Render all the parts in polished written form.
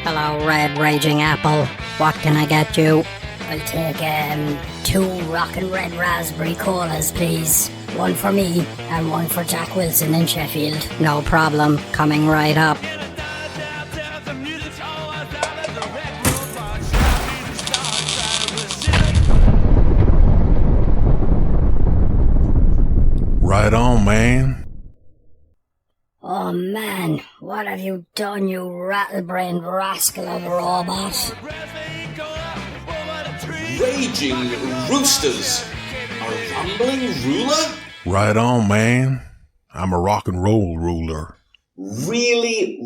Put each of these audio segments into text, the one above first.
Hello, Red Raging Apple. What can I get you? I'll take, 2 Rockin' Red Raspberry Colas, please. One for me, and one for Jack Wilson in Sheffield. No problem, coming right up. Right on, man. Oh man, what have you done, you rattle-brained rascal of a robot? Raging roosters, a rambling ruler? Right on, man. I'm a rock and roll ruler. Really,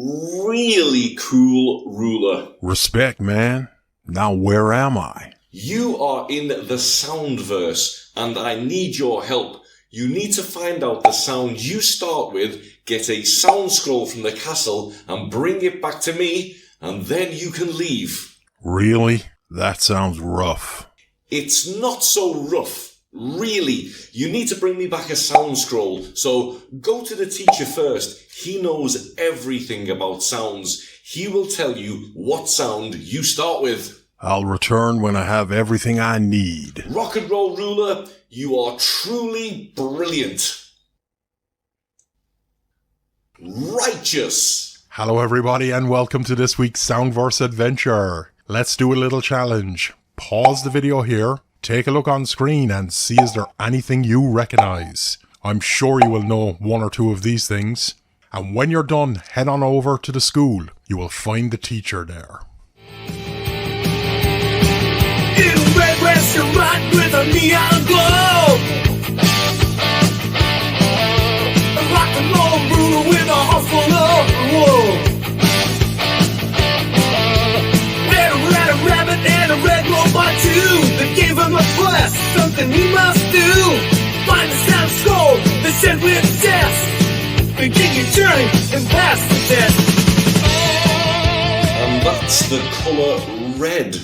really cool ruler. Respect, man. Now where am I? You are in the Soundverse, and I need your help. You need to find out the sound you start with, get a sound scroll from the castle, and bring it back to me, and then you can leave. Really? That sounds rough. It's not so rough. Really. You need to bring me back a sound scroll. So go to the teacher first. He knows everything about sounds. He will tell you what sound you start with. I'll return when I have everything I need. Rock and roll ruler, you are truly brilliant. Righteous. Hello everybody and welcome to this week's Soundverse adventure. Let's do a little challenge. Pause the video here, take a look on screen and see is there anything you recognize. I'm sure you will know one or two of these things. And when you're done, head on over to the school. You will find the teacher there. In a red restaurant with a neon glow, a rock and roll ruler with a heart full of woe. Red rabbit and a red robot too. They gave him a quest, something he must do. Find the sound scroll that said with death. Begin your journey and pass the test. And that's the colour red.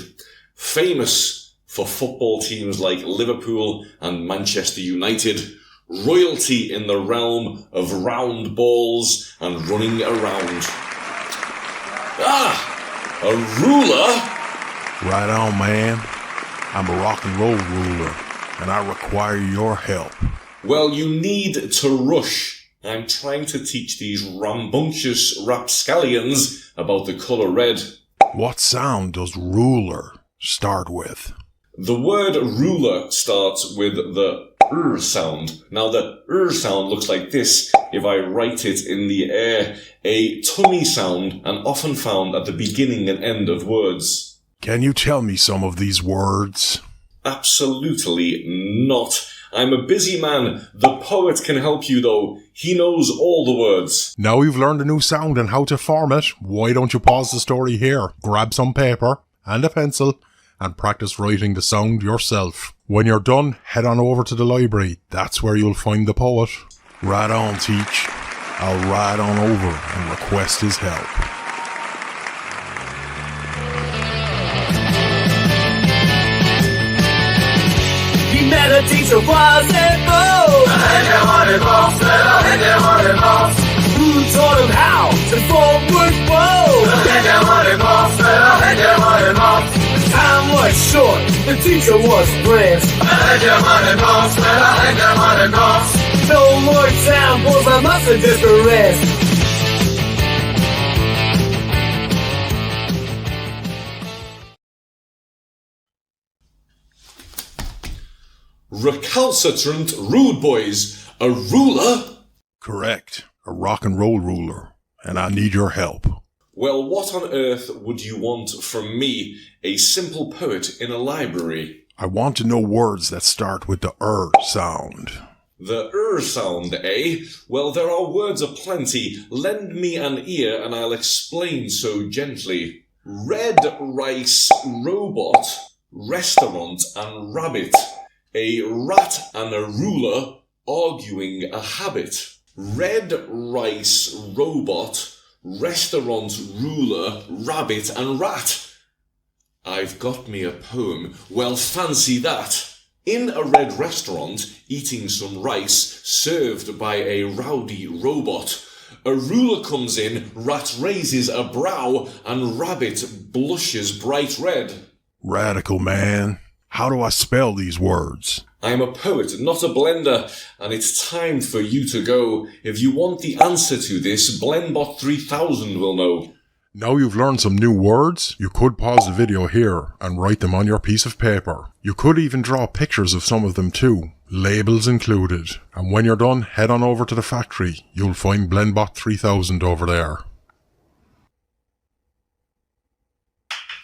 Famous for football teams like Liverpool and Manchester United. Royalty in the realm of round balls and running around. Ah! A ruler? Right on, man. I'm a rock and roll ruler, and I require your help. Well, you need to rush. I'm trying to teach these rambunctious rapscallions about the colour red. What sound does ruler start with? The word ruler starts with the R sound. Now the R sound looks like this if I write it in the air. A tummy sound and often found at the beginning and end of words. Can you tell me some of these words? Absolutely not. I'm a busy man. The poet can help you though. He knows all the words. Now you've learned a new sound and how to form it, why don't you pause the story here, grab some paper and a pencil, and practice writing the sound yourself. When you're done, head on over to the library. That's where you'll find the poet. Right on, teach. I'll ride on over and request his help. He met a teacher, was it? Oh! Who taught him how to forward bow? The time was short, the teacher was brave. No more time, boys, I must have just a rest. Recalcitrant rude boys. A ruler? Correct. A rock and roll ruler. And I need your help. Well, what on earth would you want from me, a simple poet in a library? I want to know words that start with the sound. The sound, eh? Well, there are words aplenty. Lend me an ear and I'll explain so gently. Red rice robot, restaurant and rabbit. A rat and a ruler arguing a habit. Red rice robot, restaurant ruler, rabbit and rat. I've got me a poem. Well, fancy that. In a red restaurant, eating some rice served by a rowdy robot. A ruler comes in, rat raises a brow, and rabbit blushes bright red. Radical, man. How do I spell these words? I'm a poet, not a blender, and it's time for you to go. If you want the answer to this, Blendbot 3000 will know. Now you've learned some new words, you could pause the video here and write them on your piece of paper. You could even draw pictures of some of them too, labels included. And when you're done, head on over to the factory. You'll find Blendbot 3000 over there.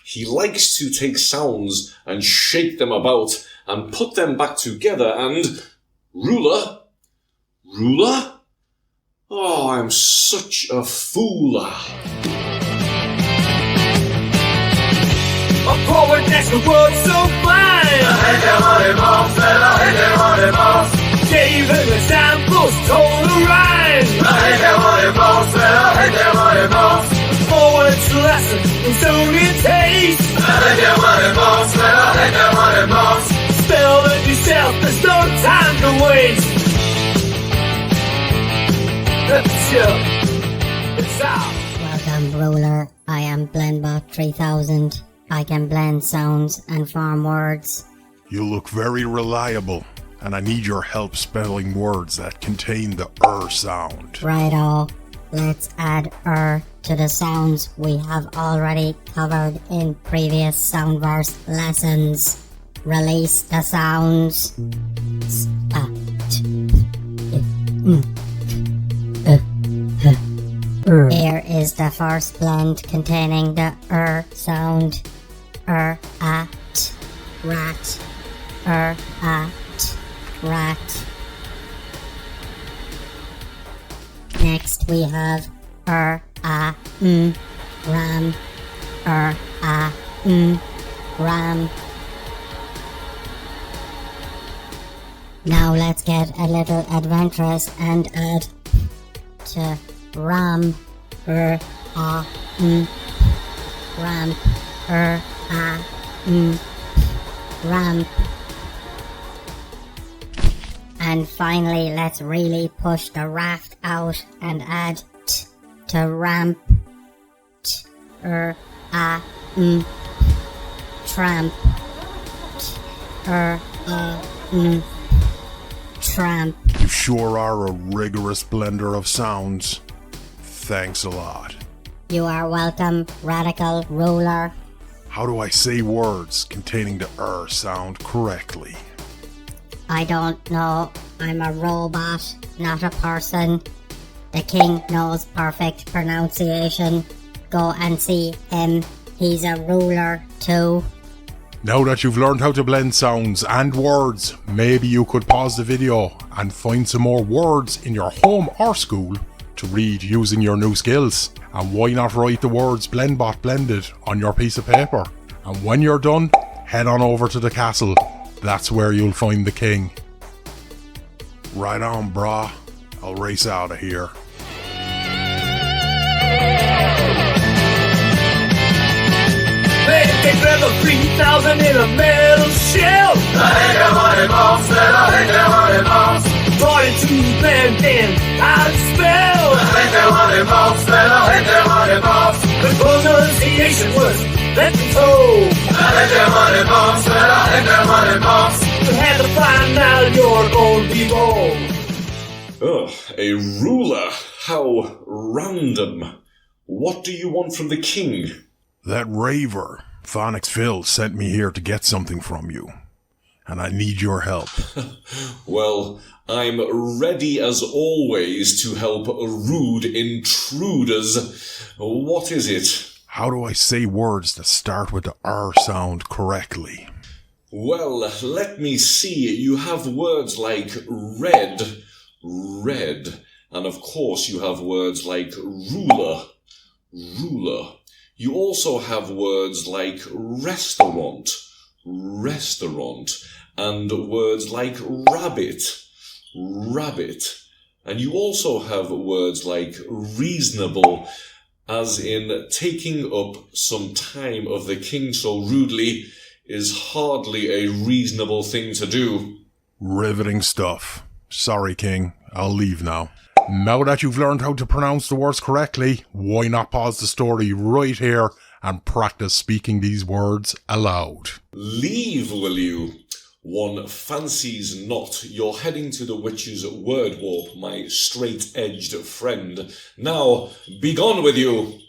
He likes to take sounds and shake them about and put them back together and... Ruler? Ruler? Oh, I'm such a fool. A poet that's the word so fine. Gave him examples, told a rhyme. Poet's lesson in story taste. Spell it yourself, there's no time to waste. Let's go. It's out. Welcome, ruler. I am Blendbot 3000. I can blend sounds and form words. You look very reliable, and I need your help spelling words that contain the sound. Righto. Let's add to the sounds we have already covered in previous Soundverse lessons. Release the sounds. Here is the first blend containing the sound. At, rat, at, rat. Next we have ram, ram. Now let's get a little adventurous and add to ram, ramp, ramp. And finally, let's really push the raft out and add to ramp, tramp, tramp. You sure are a rigorous blender of sounds. Thanks a lot. You are welcome, radical ruler. How do I say words containing the sound correctly? I don't know. I'm a robot, not a person. The king knows perfect pronunciation. Go and see him. He's a ruler too. Now that you've learned how to blend sounds and words, maybe you could pause the video and find some more words in your home or school to read using your new skills. And why not write the words Blendbot blended on your piece of paper? And when you're done, head on over to the castle. That's where you'll find the king. Right on, brah. I'll race out of here. They grab a 3000 in a metal shell. Brought it to them, then I'd spell. The pronunciation was let me go. You had to find out your own people. Ugh, a ruler? How random. What do you want from the king? That raver, Phonics Phil, sent me here to get something from you. And I need your help. Well, I'm ready as always to help rude intruders. What is it? How do I say words that start with the sound correctly? Well, let me see. You have words like red, and of course you have words like ruler. You also have words like restaurant, and words like rabbit. And you also have words like reasonable, as in taking up some time of the king so rudely is hardly a reasonable thing to do. Riveting stuff. Sorry, King. I'll leave now. Now that you've learned how to pronounce the words correctly, why not pause the story right here and practice speaking these words aloud? Leave, will you? One fancies not. You're heading to the witch's word warp, my straight-edged friend. Now, be gone with you!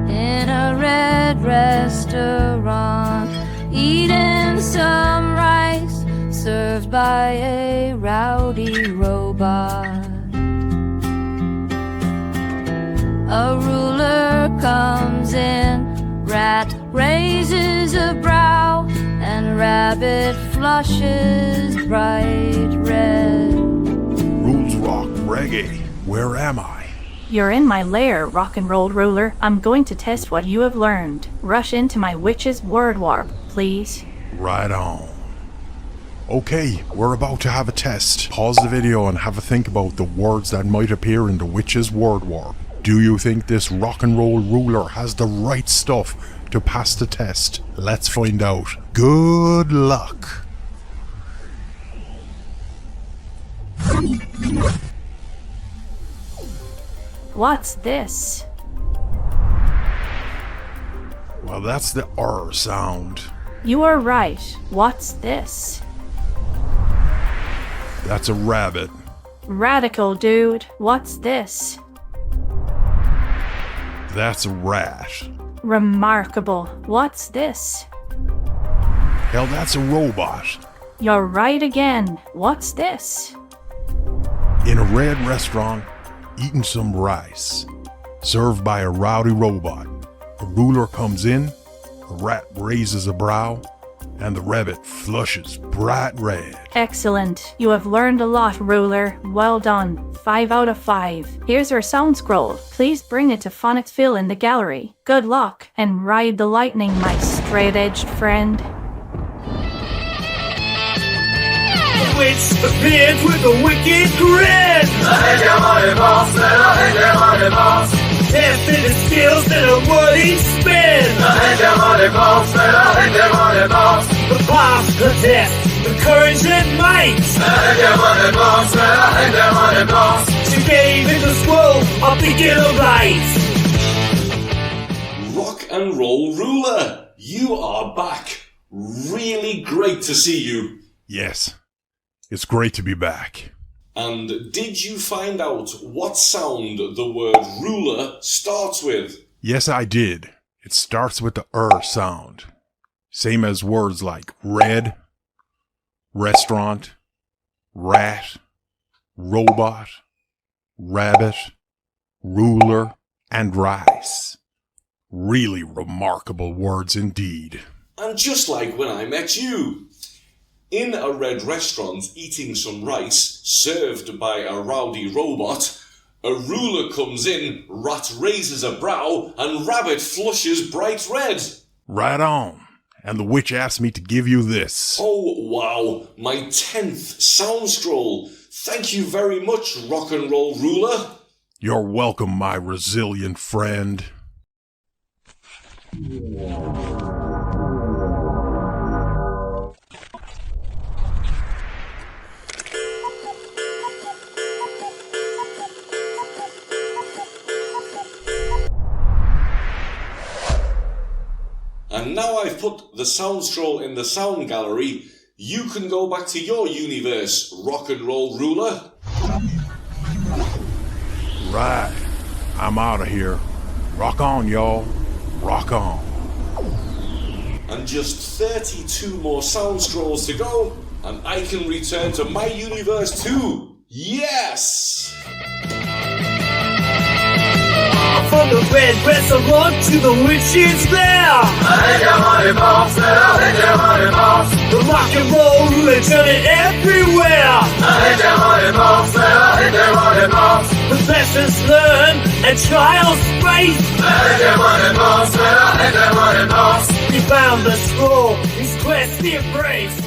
In a red restaurant, eating some rice, served by a rowdy robot. A ruler comes in, rat raises a brow, and rabbit flushes bright red. Rules rock reggae. Where am I? You're in my lair, rock and roll ruler. I'm going to test what you have learned. Rush into my witch's word warp, please. Right on. Okay, we're about to have a test. Pause the video and have a think about the words that might appear in the witch's word warp. Do you think this rock and roll ruler has the right stuff to pass the test? Let's find out. Good luck. What's this? Well, that's the R sound. You are right. What's this? That's a rabbit. Radical, dude. What's this? That's a rat. Remarkable. What's this? Hell, that's a robot. You're right again. What's this? In a red restaurant, eating some rice, served by a rowdy robot. A ruler comes in, a rat raises a brow, and the rabbit flushes bright red. Excellent. You have learned a lot, ruler. Well done. 5 out of 5. Here's your sound scroll. Please bring it to Phonicsville in the gallery. Good luck, and ride the lightning, my straight-edged friend. The witch appeared with a wicked grin. Tested his skills in a woody spin. The boss the test, the courage and might. She gave him the scroll of beginner right. Rock and roll ruler, you are back. Really great to see you. Yes, it's great to be back. And did you find out what sound the word ruler starts with? Yes, I did. It starts with the R sound. Same as words like red, restaurant, rat, robot, rabbit, ruler, and rice. Really remarkable words indeed. And just like when I met you. In a red restaurant eating some rice, served by a rowdy robot, a ruler comes in, rat raises a brow, and rabbit flushes bright red. Right on. And the witch asked me to give you this. Oh, wow. My 10th sound scroll. Thank you very much, rock and roll ruler. You're welcome, my resilient friend. And now I've put the sound scroll in the sound gallery, you can go back to your universe, rock and roll ruler. Right. I'm out of here. Rock on, y'all. Rock on. And just 32 more sound scrolls to go, and I can return to my universe too. Yes! From the red restaurant to the witch's lair. The rock and roll ruler turning everywhere. The lessons learned and trials faced. He found the scroll, his quest he embraced.